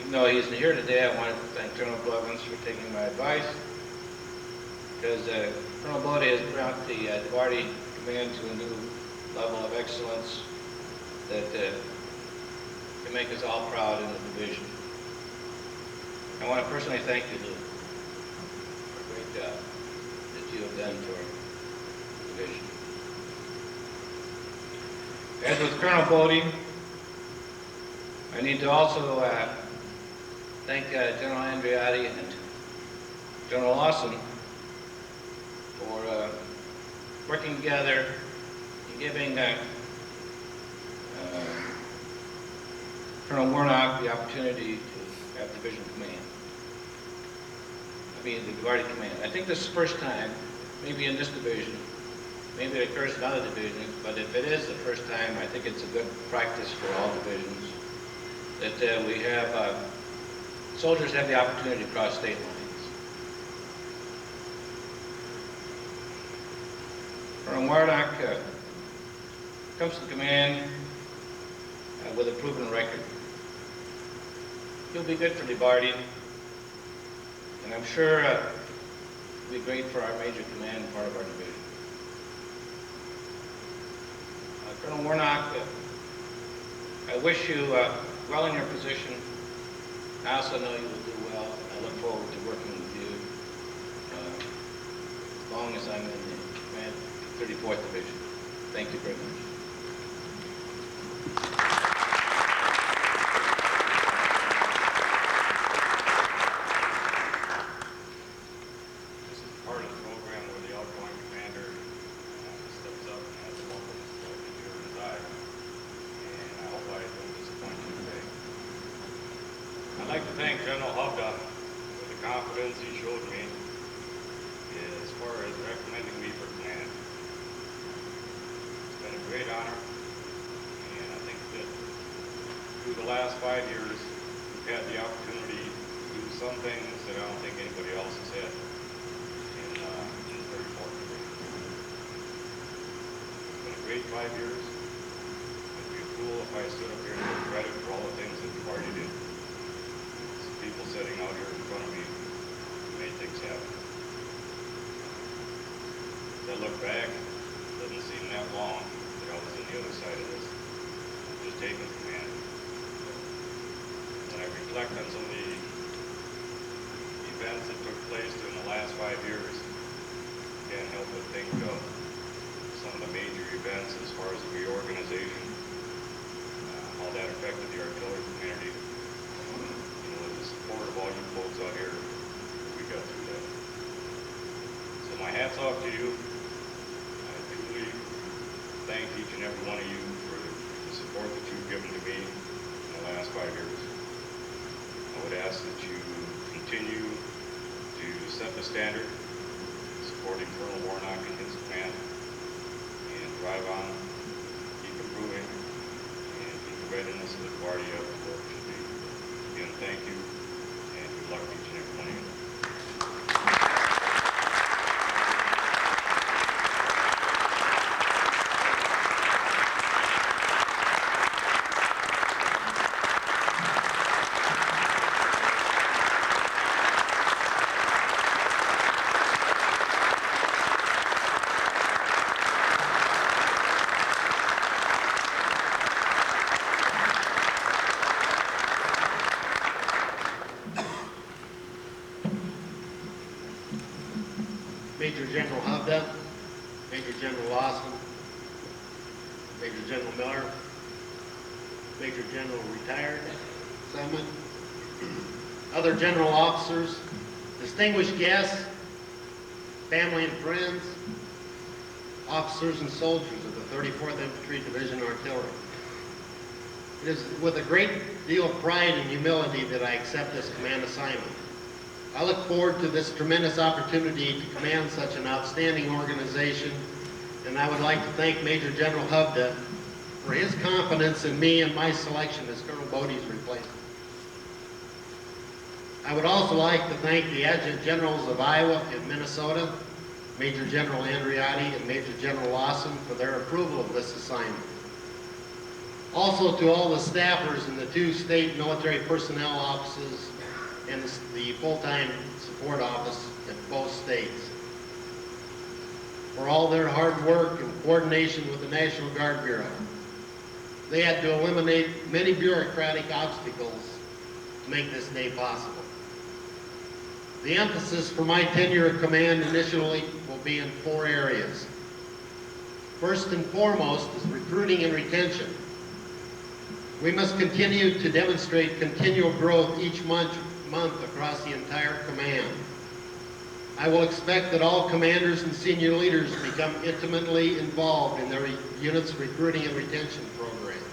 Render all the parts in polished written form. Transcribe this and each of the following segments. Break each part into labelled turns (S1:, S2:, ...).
S1: Even though he isn't here today, I wanted to thank General Blevins for taking my advice, because Colonel Bodie has brought the DeBarty Command to a new level of excellence that can make us all proud in the division. I want to personally thank you, Lou, for a great job that you have done for the division. As with Colonel Bodie, I need to also thank General Andreotti and General Lawson for working together and giving Colonel Warnock the opportunity to have division command. I mean, the DeBarty command. I think this is the first time, maybe in this division, maybe it occurs in other divisions, but if it is the first time, I think it's a good practice for all divisions that we have soldiers have the opportunity to cross state lines. Colonel Warnock comes to command with a proven record. He'll be good for DeBarty, and I'm sure he'll be great for our major command part of our division. Colonel Warnock, I wish you well in your position. I also know you will do well. I look forward to working with you as long as I'm in the command 34th Division. Thank you very much.
S2: I'd like to thank General Hovda for the confidence he showed me as far as recommending me for command. It's been a great honor, and I think that through the last 5 years, we've had the opportunity to do some things that I don't think anybody else has had in 34th Division. It's been a great 5 years. It'd be a fool if I stood up here and took credit for all the things that we've already did. People sitting out here in front of me who made things happen. As I look back, it doesn't seem that long that I was on the other side of this, just taking command. When I reflect on some of the events that took place during the last 5 years, I can't help but think of some of the major events as far as the reorganization, how that affected the artillery community. Support of all you folks out here, we got through that. So my hat's off to you. I truly thank each and every one of you for the support that you've given to me in the last 5 years. I would ask that you continue to set the standard, supporting Colonel Warnock and his command, and drive on, keep improving, and keep the readiness of the party up to where it should be. Again, thank you. Good luck to each and every one of you.
S3: Major General Hovda, Major General Lawson, Major General Miller, Major General Retired Simon, other general officers, distinguished guests, family and friends, officers and soldiers of the 34th Infantry Division Artillery. It is with a great deal of pride and humility that I accept this command assignment. I look forward to this tremendous opportunity to command such an outstanding organization, and I would like to thank Major General Hovda for his confidence in me and my selection as Colonel Bodie's replacement. I would also like to thank the Adjutant Generals of Iowa and Minnesota, Major General Andreotti and Major General Lawson, for their approval of this assignment. Also to all the staffers in the 2 state military personnel offices and the full-time support office at both states, for all their hard work and coordination with the National Guard Bureau. They had to eliminate many bureaucratic obstacles to make this day possible. The emphasis for my tenure at command initially will be in 4 areas. First and foremost is recruiting and retention. We must continue to demonstrate continual growth each month across the entire command. I will expect that all commanders and senior leaders become intimately involved in their unit's recruiting and retention programs.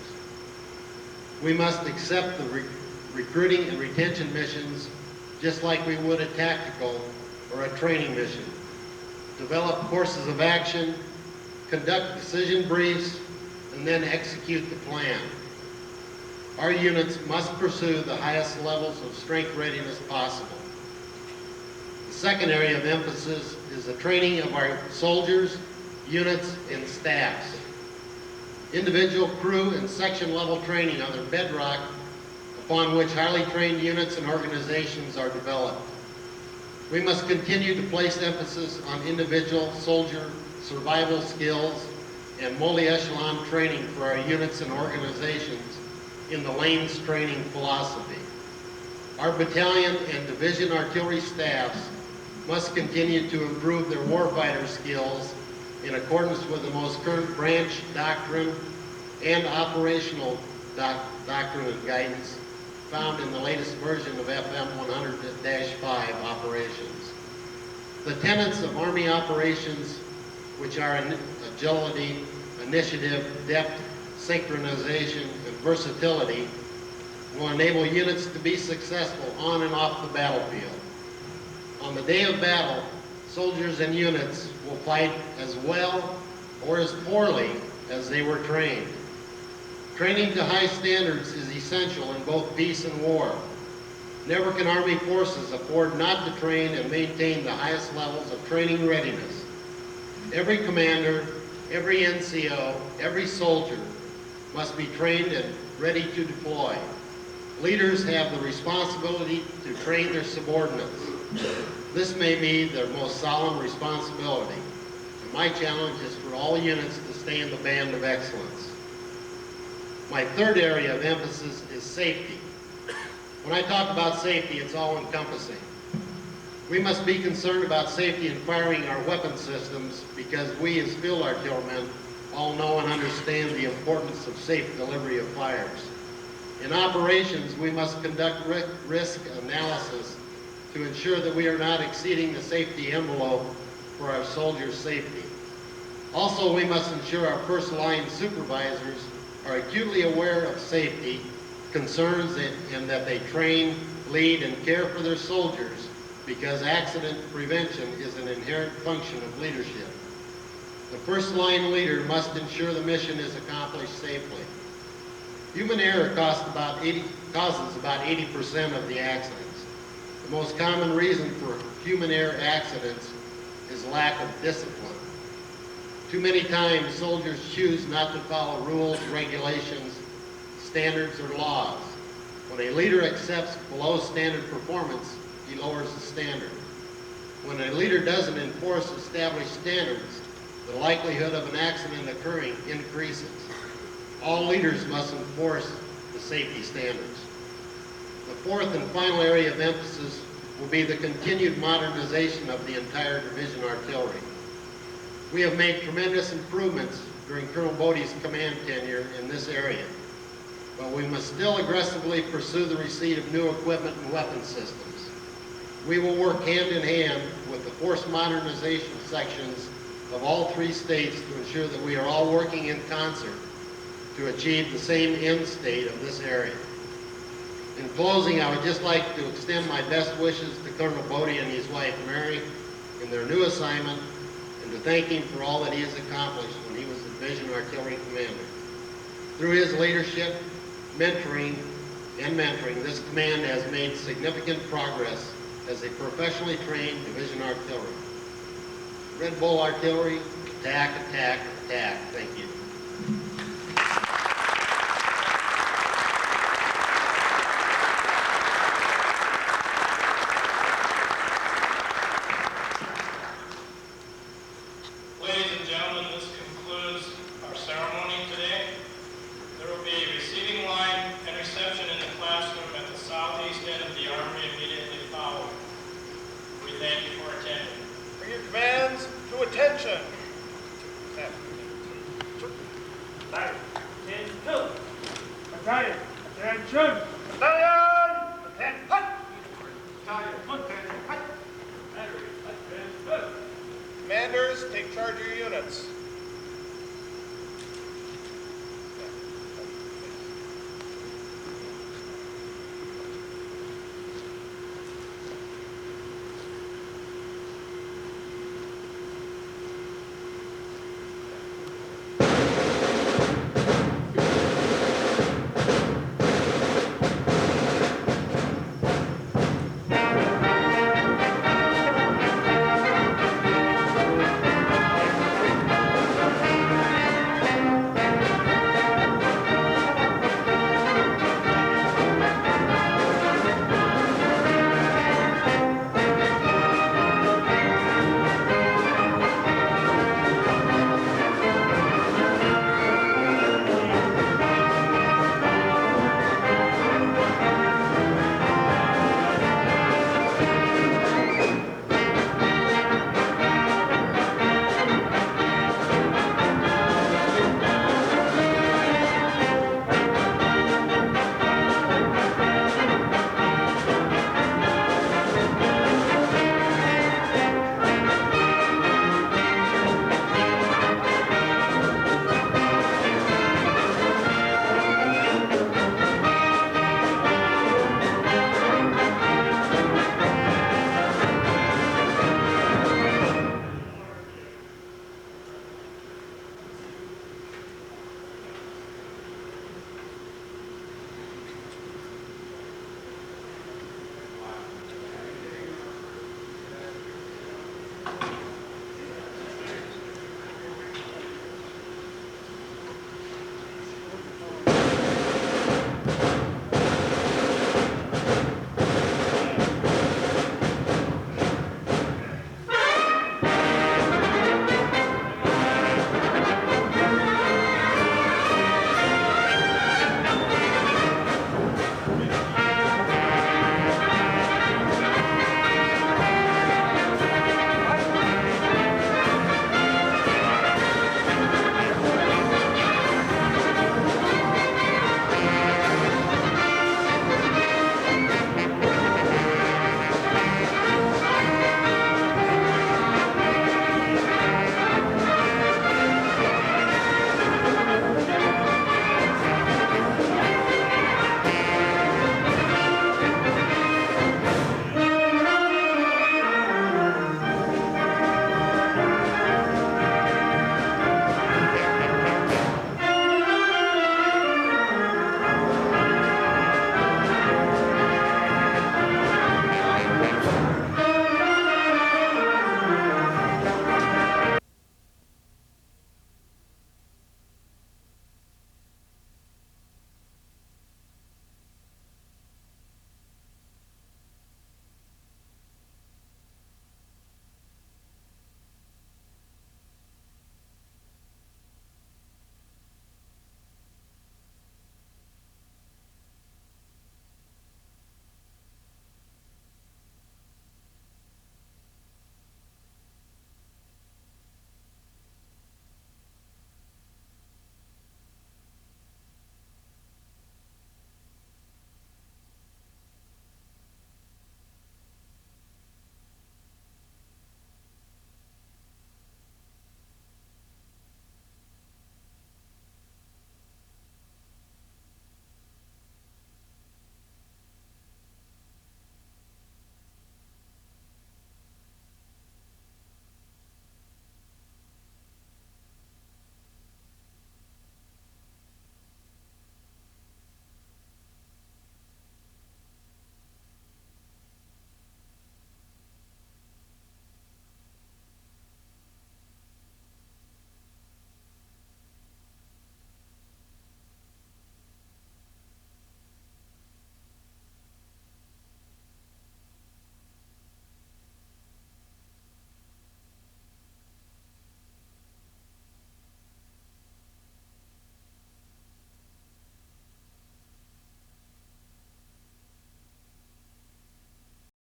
S3: We must accept the recruiting and retention missions just like we would a tactical or a training mission. Develop courses of action, conduct decision briefs, and then execute the plan. Our units must pursue the highest levels of strength readiness possible. The second area of emphasis is the training of our soldiers, units, and staffs. Individual, crew, and section level training are the bedrock upon which highly trained units and organizations are developed. We must continue to place emphasis on individual soldier survival skills and multi-echelon training for our units and organizations in the Lanes training philosophy. Our battalion and division artillery staffs must continue to improve their warfighter skills in accordance with the most current branch doctrine and operational doctrine and guidance found in the latest version of FM 100-5 operations. The tenets of Army operations, which are agility, initiative, depth, synchronization, and versatility, will enable units to be successful on and off the battlefield. On the day of battle, soldiers and units will fight as well or as poorly as they were trained. Training to high standards is essential in both peace and war. Never can Army forces afford not to train and maintain the highest levels of training readiness. Every commander, every NCO, every soldier must be trained and ready to deploy. Leaders have the responsibility to train their subordinates. This may be their most solemn responsibility. And my challenge is for all units to stay in the band of excellence. My third area of emphasis is safety. When I talk about safety, it's all-encompassing. We must be concerned about safety in firing our weapon systems because we as field artillerymen all know and understand the importance of safe delivery of fires. In operations, we must conduct risk analysis to ensure that we are not exceeding the safety envelope for our soldiers' safety. Also, we must ensure our first-line supervisors are acutely aware of safety concerns and that they train, lead, and care for their soldiers because accident prevention is an inherent function of leadership. The first-line leader must ensure the mission is accomplished safely. Human error causes about 80% of the accidents. The most common reason for human error accidents is lack of discipline. Too many times, soldiers choose not to follow rules, regulations, standards, or laws. When a leader accepts below standard performance, he lowers the standard. When a leader doesn't enforce established standards, the likelihood of an accident occurring increases. All leaders must enforce the safety standards. The fourth and final area of emphasis will be the continued modernization of the entire division artillery. We have made tremendous improvements during Colonel Bodie's command tenure in this area, but we must still aggressively pursue the receipt of new equipment and weapon systems. We will work hand in hand with the force modernization sections of all 3 states to ensure that we are all working in concert to achieve the same end state of this area. In closing, I would just like to extend my best wishes to Colonel Bodie and his wife Mary in their new assignment, and to thank him for all that he has accomplished when he was the Division Artillery Commander. Through his leadership, mentoring, this command has made significant progress as a professionally trained division artillery. Red Bull Artillery, attack, attack, attack. Thank you.
S4: thank you for attending.
S5: Bring your commands to attention.
S4: Battalion, 10-2. Battalion, attention.
S5: Battalion, attend, hut.
S4: Battalion, attend, hut. Battery, advance, good.
S5: Commanders, take charge of your units.